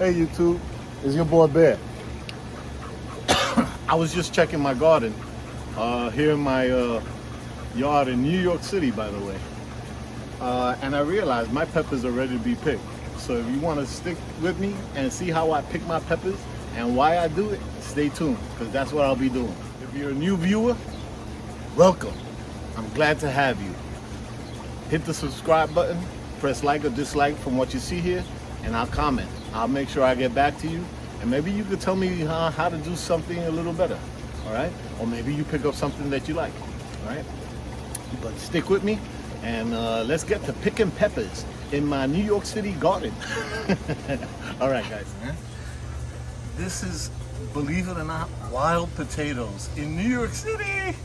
Hey YouTube, it's your boy Bear. I was just checking my garden here in my yard in New York City, by the way. And I realized my peppers are ready to be picked. So if you want to stick with me and see how I pick my peppers and why I do it, stay tuned, because that's what I'll be doing. If you're a new viewer, welcome. I'm glad to have you. Hit the subscribe button, press like or dislike from what you see here, and I'll comment. I'll make sure I get back to you, and maybe you could tell me how to do something a little better, all right? Or maybe you pick up something that you like, all right? But stick with me, and let's get to picking peppers in my New York City garden. All right, guys. This is, believe it or not, wild potatoes in New York City.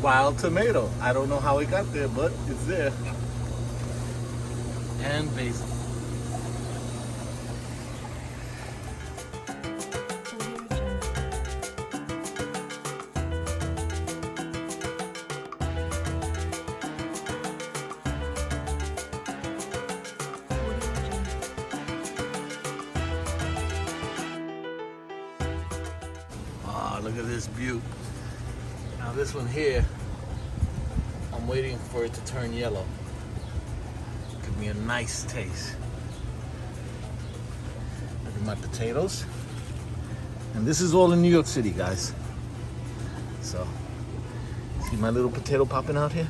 Wild tomato. I don't know how it got there, but it's there. And basil. Ah, look at this beaut. Now this one here, I'm waiting for it to turn yellow. Give me a nice taste. Look at my potatoes. And this is all in New York City, guys. So, see my little potato popping out here?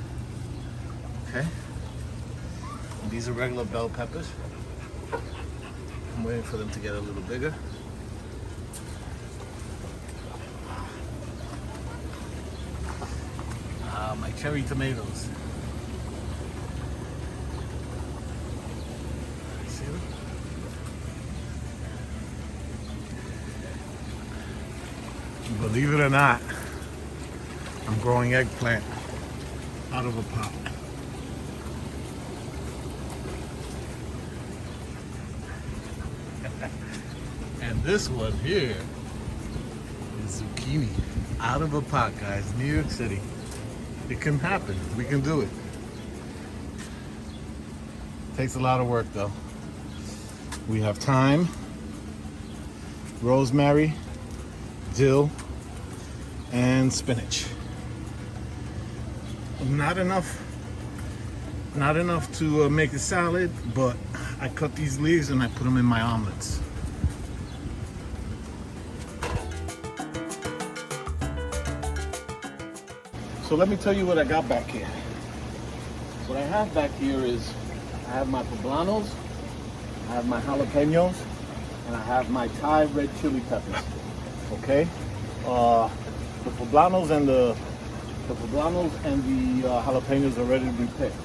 Okay. And these are regular bell peppers. I'm waiting for them to get a little bigger. My cherry tomatoes. See them? Believe it or not, I'm growing eggplant out of a pot. And this one here is zucchini out of a pot, guys. New York City. It can happen. We can do it. Takes a lot of work though. We have thyme, rosemary, dill, and spinach. Not enough to make a salad, but I cut these leaves and I put them in my omelets. So let me tell you what I got back here. What I have back here is, I have my poblanos, I have my jalapenos, and I have my Thai red chili peppers. Okay? The poblanos and the jalapenos are ready to be picked.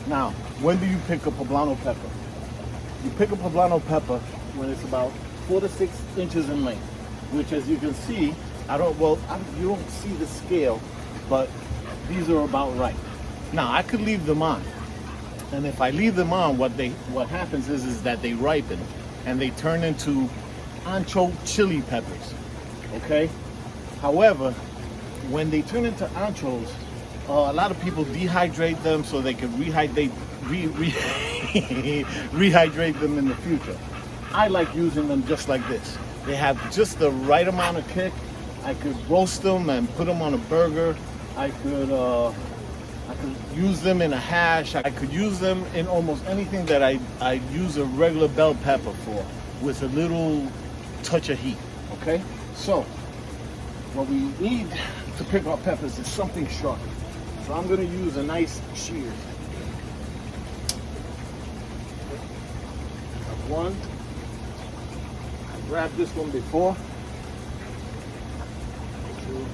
Now, when do you pick a poblano pepper? You pick a poblano pepper when it's about 4 to 6 inches in length, which, as you can see, you don't see the scale, but these are about right. Now I could leave them on, and if I leave them on, what happens is that they ripen and they turn into ancho chili peppers. Okay. However, when they turn into anchos, a lot of people dehydrate them so they can rehydrate them in the future. I like using them just like this. They have just the right amount of kick. I could roast them and put them on a burger. I could use them in a hash. I could use them in almost anything that I use a regular bell pepper for, with a little touch of heat. Okay? So, what we need to pick our peppers is something sharp. So I'm going to use a nice shears. I have one. I grabbed this one before. Two.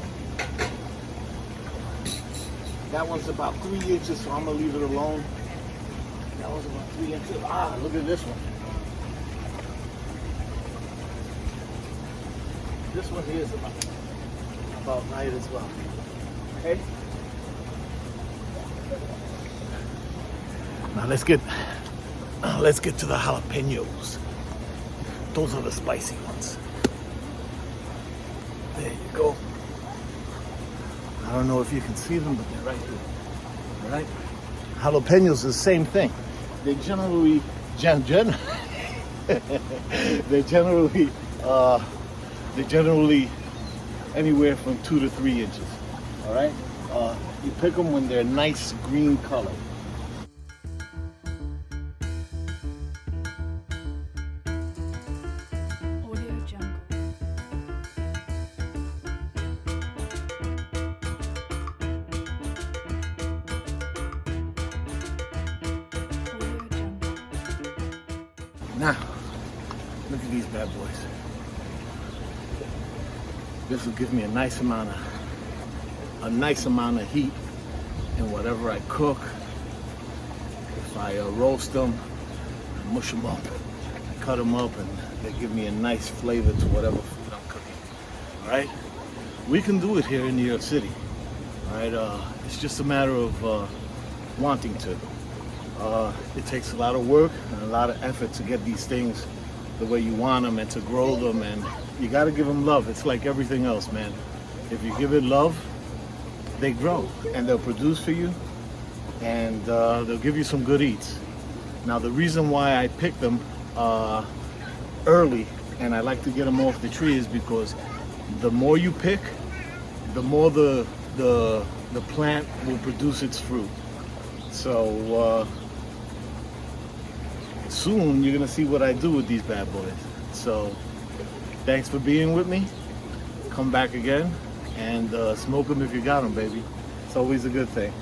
That one's about 3 inches, so I'm gonna leave it alone. That one's about 3 inches. Ah, look at this one. This one here is about right as well. Okay. Now let's get to the jalapenos. Those are the spicy ones. There you go. I don't know if you can see them, but they're right here. All right? Jalapenos is the same thing. They generally, they're generally, they're generally anywhere from 2 to 3 inches. All right. You pick them when they're nice green color. Audio Jungle. Audio Jungle. Now, look at these bad boys. This will give me a nice amount of heat in whatever I cook. If I roast them, I mush them up, I cut them up, and they give me a nice flavor to whatever food I'm cooking. All right? We can do it here in New York City. All right? It's just a matter of wanting to. It takes a lot of work and a lot of effort to get these things the way you want them and to grow them, and you got to give them love. It's like everything else, man. If you give it love, they grow and they'll produce for you, and they'll give you some good eats. Now, the reason why I pick them early and I like to get them off the tree is because the more you pick, the more the plant will produce its fruit. So soon you're gonna see what I do with these bad boys. So thanks for being with me. Come back again and smoke them if you got them, baby. It's always a good thing.